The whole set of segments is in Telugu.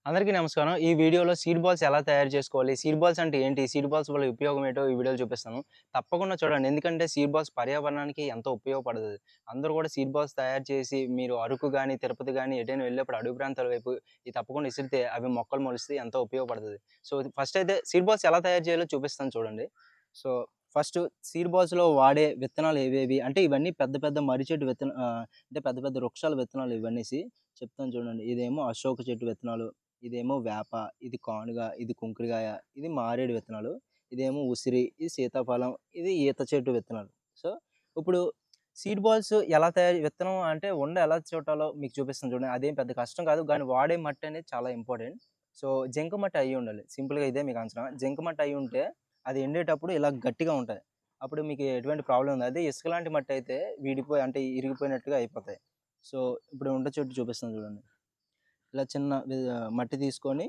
అందరికీ నమస్కారం. ఈ వీడియోలో సీడ్ బాల్స్ ఎలా తయారు చేసుకోవాలి? సీడ్ బాల్స్ అంటే ఏంటి? సీడ్ బాల్స్ వల్ల ఉపయోగం ఏంటో ఈ వీడియోలో చూపిస్తాను. తప్పకుండా చూడండి. ఎందుకంటే సీడ్ బాల్స్ పర్యావరణానికి ఎంతో ఉపయోగపడతది. అందరూ కూడా సీడ్ బాల్స్ తయారు చేసి మీరు అరకు గాని, తిరుపతి గాని ఎటైనా వెళ్ళినప్పుడు అడవి ప్రాంతాల వైపు ఇది తప్పకుండా ఇసిరితే అవి మొక్కలు మొలుస్తాయి. ఎంతో ఉపయోగపడతది. సో, ఫస్ట్ అయితే సీడ్ బాల్స్ ఎలా తయారు చేయాలో చూపిస్తాను చూడండి. సో, ఫస్ట్ సీడ్ బాల్స్‌లో వాడే విత్తనాలు ఏవేవి అంటే ఇవన్నీ పెద్ద పెద్ద మర్రి చెట్టు అంటే పెద్ద పెద్ద వృక్షాల విత్తనాలు ఇవన్నీసి చెప్తాను చూడండి. ఇదేమో అశోక చెట్టు విత్తనాలు. ఇదేమో వేప, ఇది కానుగ, ఇది కుంకుడుగాయ, ఇది మారేడు విత్తనాలు, ఇదేమో ఉసిరి, ఇది సీతాఫలం, ఇది ఈత చెట్టు విత్తనాలు. సో, ఇప్పుడు సీడ్ బాల్స్ ఎలా విత్తనం అంటే ఎలా చుట్టాలో మీకు చూపిస్తాను చూడండి. అదేం పెద్ద కష్టం కాదు. కానీ వాడే మట్టి అనేది చాలా ఇంపార్టెంట్. సో, జింక మట్టి అయ్యుండాలి. సింపుల్‌గా ఇదే మీకు అంచనా. జింక మట్టి అయ్యుంటే అది ఎండేటప్పుడు ఇలా గట్టిగా ఉంటాయి. అప్పుడు మీకు ఎటువంటి ప్రాబ్లమ్ ఉండదు. అదే ఇసుక లాంటి మట్టి అయితే వీడిపోయి అంటే ఇరిగిపోయినట్టుగా అయిపోతాయి. సో, ఇప్పుడు ఉండ చెట్టు చూపిస్తాను చూడండి. ఇలా చిన్న మట్టి తీసుకొని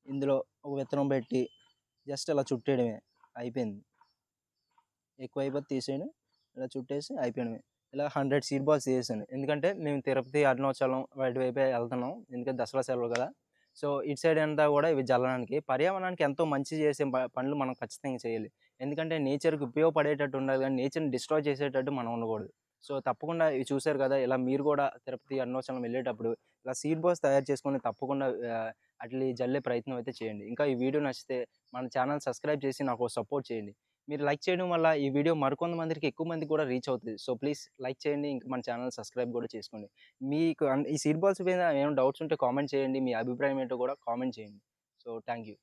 ఇందులో ఒక విత్తనం పెట్టి జస్ట్ ఇలా చుట్టేయడమే అయిపోయింది. ఎక్కువైపోతే తీసేయడం. ఇలా చుట్టేసి అయిపోయడమే. ఇలా 100 సీడ్ బాల్స్ చేశాను. ఎందుకంటే మేము తిరుపతి, అరుణాచలం వాటి వైపే ఎళ్తున్నాం. ఎందుకంటే దసరా సెలవులు కదా! సో, ఇటు సైడ్ అంతా గూడా ఇవి జల్లడానికి, పర్యావరణానికి ఎంతో మంచి చేసే పనులు మనం ఖచ్చితంగా చేయాలి. ఎందుకంటే నేచర్‌కి ఉపయోగపడేటట్టు ఉండాలి గానీ, నేచర్‌ని డిస్ట్రాయ్ చేసేటట్టు మనం ఉండకూడదు. సో, తప్పకుండా ఇవి చూసారు కదా! ఇలా మీరు కూడా తిరుపతి, అరుణాచలం వెళ్ళేటప్పుడు ఇలా సీడ్ బాల్స్ తయారు చేసుకొని తప్పకుండా జల్లే ప్రయత్నం అయితే చేయండి. ఇంకా ఈ వీడియో నచ్చితే మన ఛానెల్ సబ్స్క్రైబ్ చేసి నాకు సపోర్ట్ చేయండి. మీరు లైక్ చేయడం వల్ల ఈ వీడియో మరికొంతమందికి ఎక్కువ మందికి కూడా రీచ్ అవుతది. సో, ప్లీజ్ లైక్ చేయండి. ఇంకా మన ఛానెల్ సబ్స్క్రైబ్ కూడా చేసుకోండి. మీకు ఈ సీడ్ బాల్స్ మీద ఏమైనా డౌట్స్ ఉంటే కామెంట్ చేయండి. మీ అభిప్రాయం ఏంటో కూడా కామెంట్ చేయండి. So, thank you.